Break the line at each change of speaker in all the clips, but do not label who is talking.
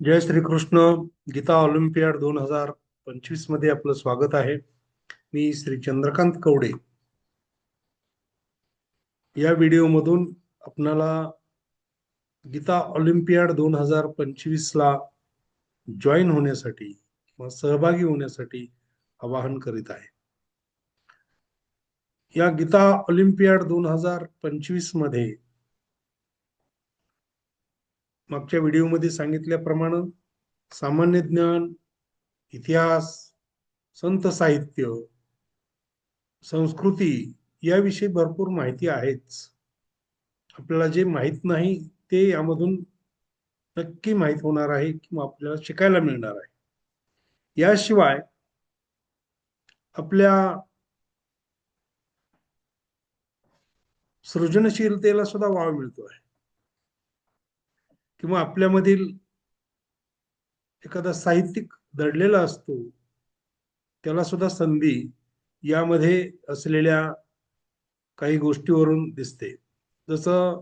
जय Shri Krishna. Gita Olympiad 2025 मध्ये आपलं स्वागत आहे. मी श्री चंद्रकांत कवडे. या व्हिडिओमधून आपणाला गीता ऑलिम्पियाड 2025 ला जॉईन होण्यासाठी किंवा सहभागी होण्यासाठी आवाहन करीत आहे. या गीता ऑलिम्पियाड 2025 मध्ये मागच्या व्हिडिओमध्ये सांगितल्याप्रमाणे सामान्य ज्ञान, इतिहास, संत साहित्य, संस्कृती याविषयी भरपूर माहिती आहेच. आपल्याला जे माहित नाही ते यामधून नक्की माहित होणार आहे किंवा आपल्याला शिकायला मिळणार आहे. याशिवाय आपल्या सृजनशीलतेला सुद्धा वाव मिळतो आहे, किंवा आपल्यामधील एखादा साहित्यिक दडलेला असतो त्याला सुद्धा संधी यामध्ये असलेल्या काही गोष्टीवरून दिसते. जसं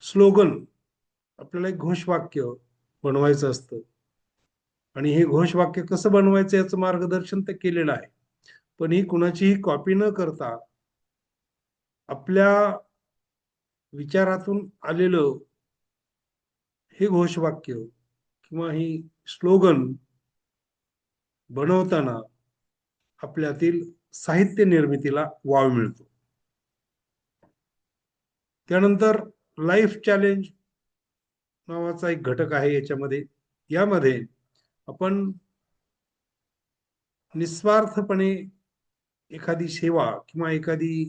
स्लोगन, आपल्याला एक घोषवाक्य बनवायचं असतं आणि हे घोषवाक्य कसं बनवायचं याचं मार्गदर्शन तर केलेलं आहे, पण ही कुणाचीही कॉपी न करता आपल्या विचारातून आलेलं हे घोषवाक्य किंवा ही स्लोगन बनवताना आपल्यातील साहित्य निर्मितीला वाव मिळतो. त्यानंतर लाईफ चॅलेंज नावाचा एक घटक आहे यामध्ये आपण निस्वार्थपणे एखादी सेवा किंवा एखादी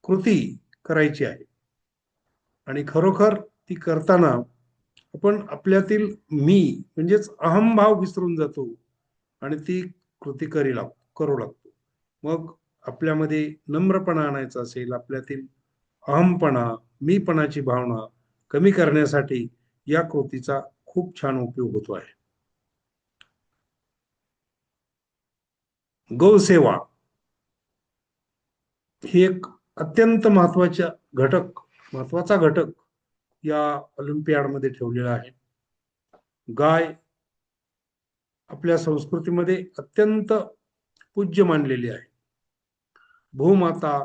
कृती करायची आहे आणि खरोखर ती करताना आपण आपल्यातील मी म्हणजेच अहमभाव विसरून जातो आणि ती कृती करू लागतो. मग आपल्यामध्ये नम्रपणा आणायचा असेल, आपल्यातील अहमपणा, मीपणाची भावना कमी करण्यासाठी या कृतीचा खूप छान उपयोग होतो आहे. गौसेवा ही एक अत्यंत महत्वाचा घटक या ऑलिम्पियाड मध्ये ठेवलेला आहे. गाय आपल्या संस्कृतीमध्ये अत्यंत पूज्य मानलेली आहे. भूमाता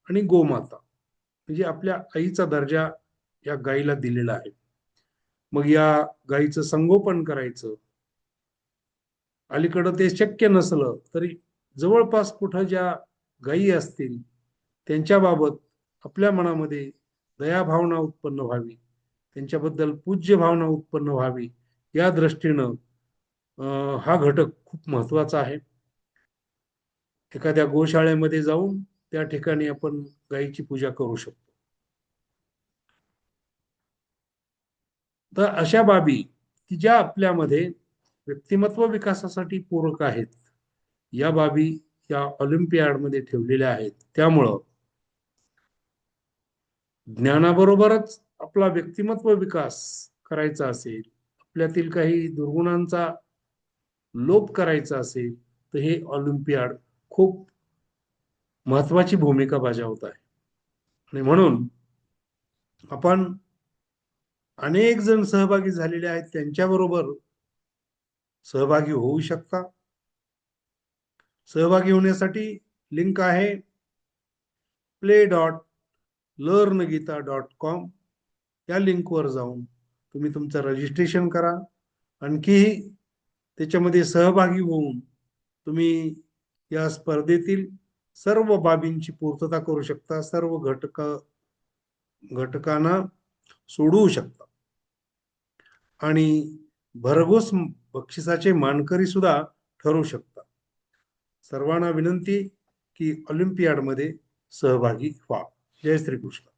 आणि गोमाता म्हणजे आपल्या आईचा दर्जा या गायीला दिलेला आहे. मग या गायीचं संगोपन करायचं, अलीकडं ते शक्य नसलं तरी जवळपास कुठं ज्या गायी असतील त्यांच्याबाबत आपल्या मनामध्ये दया भावना उत्पन्न व्हावी, त्यांच्याबद्दल पूज्य भावना उत्पन्न व्हावी, या दृष्टीनं हा घटक खूप महत्वाचा आहे. एखाद्या गोशाळेमध्ये जाऊन त्या ठिकाणी आपण गायीची पूजा करू शकतो. तर अशा बाबी की ज्या आपल्यामध्ये व्यक्तिमत्व विकासासाठी पूरक आहेत, या बाबी या ऑलिम्पियाड मध्ये ठेवलेल्या आहेत. त्यामुळं ज्ञानाबरोबरच आपला व्यक्तिमत्व विकास करायचा असेल, आपल्यातील काही दुर्गुणांचा लोप करायचा असेल, तर हे ऑलिम्पियाड खूप महत्वाची भूमिका बजावत आहे. आणि म्हणून आपण अनेक जण सहभागी झालेले आहेत त्यांच्याबरोबर सहभागी होऊ शकता. सहभागी होण्यासाठी लिंक आहे play.learngita.com. या लिंकवर जाऊन तुम्ही तुमचं रजिस्ट्रेशन करा. आणखी त्याच्यामध्ये सहभागी होऊन तुम्ही या स्पर्धेतील सर्व बाबींची पूर्तता करू शकता, सर्व घटकांना सोडवू शकता आणि भरघोस बक्षिसाचे मानकरी सुद्धा ठरू शकता. सर्वांना विनंती की ऑलिम्पियाड मध्ये सहभागी व्हा. जय श्री कृष्ण.